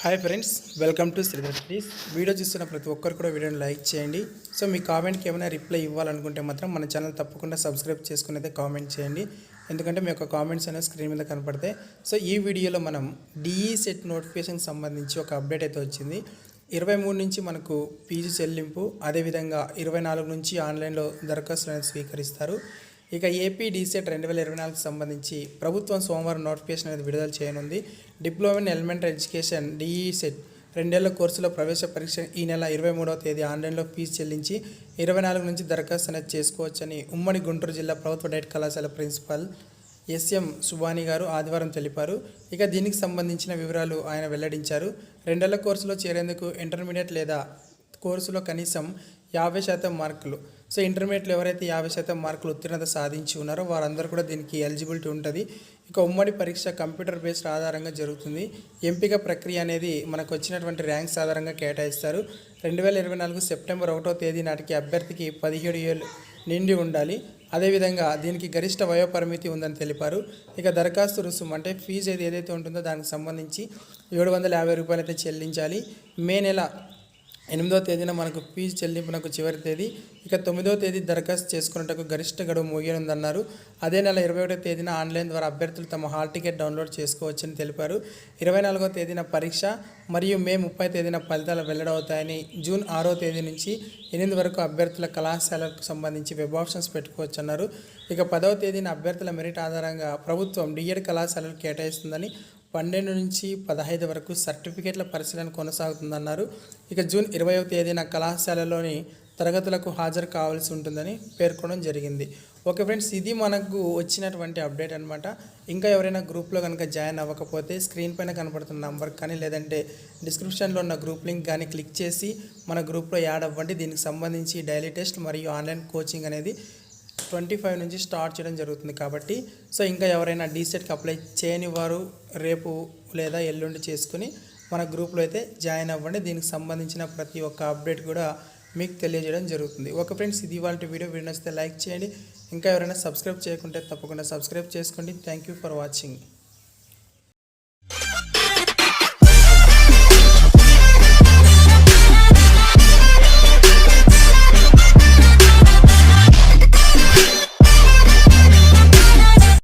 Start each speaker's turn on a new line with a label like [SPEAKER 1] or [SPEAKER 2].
[SPEAKER 1] Hi friends, welcome to Sridhar studies. Video చూస్తున్న ప్రతి ఒక్కరు కూడా వీడియోని లైక్ చేయండి. సో మీ కామెంట్కి ఏమైనా రిప్లై ఇవ్వాలనుకుంటే మాత్రం మన ఛానల్ తప్పకుండా సబ్స్క్రైబ్ చేసుకుని అయితే కామెంట్ చేయండి. ఎందుకంటే మీ యొక్క కామెంట్స్ అనేవి స్క్రీన్ మీద కనపడతాయి. సో ఈ వీడియోలో మనం డిఈ సెట్ నోటిఫికేషన్కి సంబంధించి ఒక అప్డేట్ అయితే వచ్చింది. 23 నుంచి మనకు ఫీజు చెల్లింపు, అదేవిధంగా 24 నుంచి ఆన్లైన్లో దరఖాస్తులను స్వీకరిస్తారు. ఇక ఏపీ డీసెట్ 2024కి సంబంధించి ప్రభుత్వం సోమవారం నోటిఫికేషన్ అనేది విడుదల చేయనుంది. Diploma in elementary education DE set 2 ఏళ్ల కోర్సులో ప్రవేశ పరీక్ష ఈ నెల 23వ తేదీ ఆన్లైన్లో ఫీజు చెల్లించి 24 నుంచి దరఖాస్తు అనేది చేసుకోవచ్చని ఉమ్మడి గుంటూరు జిల్లా ప్రభుత్వ డైట్ కళాశాల ప్రిన్సిపల్ ఎస్ఎం సుబాని గారు ఆదివారం తెలిపారు. ఇక దీనికి సంబంధించిన వివరాలు ఆయన వెల్లడించారు. 2 ఏళ్ల కోర్సులో చేరేందుకు ఇంటర్మీడియట్ లేదా కోర్సులో కనీసం 50% మార్కులు. సో ఇంటర్మీడియట్లో ఎవరైతే 50% మార్కులు ఉత్తీర్ణత సాధించి ఉన్నారో వారందరూ కూడా దీనికి ఎలిజిబిలిటీ ఉంటుంది. ఇక ఉమ్మడి పరీక్ష కంప్యూటర్ బేస్డ్ ఆధారంగా జరుగుతుంది. ఎంపిక ప్రక్రియ అనేది మనకు వచ్చినటువంటి ర్యాంక్స్ ఆధారంగా కేటాయిస్తారు. 2024 సెప్టెంబర్ 1వ తేదీ నాటికి అభ్యర్థికి 17 ఏళ్ళు నిండి ఉండాలి. అదేవిధంగా దీనికి గరిష్ట వయోపరిమితి ఉందని తెలిపారు. ఇక దరఖాస్తు రుసుము అంటే ఫీజు ఏదైతే ఉంటుందో దానికి సంబంధించి 750 రూపాయలు అయితే చెల్లించాలి. మే నెల 8వ తేదీన మనకు ఫీజు చెల్లింపునకు చివరి తేదీ. ఇక 9వ తేదీ దరఖాస్తు చేసుకున్నట్టుకు గరిష్ట గడువు ముగియనుందన్నారు. అదే నెల 21వ తేదీన ఆన్లైన్ ద్వారా అభ్యర్థులు తమ హాల్ టికెట్ డౌన్లోడ్ చేసుకోవచ్చని తెలిపారు. 24వ తేదీన పరీక్ష మరియు మే 30వ తేదీన ఫలితాలు వెల్లడవుతాయని, జూన్ 6వ తేదీ నుంచి 8 వరకు అభ్యర్థుల కళాశాలకు సంబంధించి వెబ్ ఆప్షన్స్ పెట్టుకోవచ్చన్నారు. ఇక 10వ తేదీన అభ్యర్థుల మెరిట్ ఆధారంగా ప్రభుత్వం డిఎడ్ కళాశాలలు కేటాయిస్తుందని, 12 నుంచి 15 వరకు సర్టిఫికేట్ల పరిశీలన కొనసాగుతుందన్నారు. ఇక జూన్ 20వ తేదీన కళాశాలలోని తరగతులకు హాజరు కావాల్సి ఉంటుందని పేర్కొనడం జరిగింది. ఓకే ఫ్రెండ్స్, ఇది మనకు వచ్చినటువంటి అప్డేట్ అనమాట. ఇంకా ఎవరైనా గ్రూప్లో కనుక జాయిన్ అవ్వకపోతే స్క్రీన్ పైన కనపడుతున్న నంబర్ కానీ లేదంటే డిస్క్రిప్షన్లో ఉన్న గ్రూప్ లింక్ కానీ క్లిక్ చేసి మన గ్రూప్లో యాడ్ అవ్వండి. దీనికి సంబంధించి డైలీ టెస్ట్ మరియు ఆన్లైన్ కోచింగ్ అనేది 25 నుంచి స్టార్ట్ చేయడం జరుగుతుంది కాబట్టి, సో ఇంకా ఎవరైనా డీసెట్కి అప్లై చేయని వారు రేపు లేదా ఎల్లుండి చేసుకుని మన గ్రూప్లో అయితే జాయిన్ అవ్వండి. దీనికి సంబంధించిన ప్రతి ఒక్క అప్డేట్ కూడా మీకు తెలియజేయడం జరుగుతుంది. ఓకే ఫ్రెండ్స్, ఇది ఇవాళ వీడియో నచ్చితే లైక్ చేయండి. ఇంకా ఎవరైనా సబ్స్క్రైబ్ చేయకుంటే తప్పకుండా సబ్స్క్రైబ్ చేసుకోండి. Thank you for watching.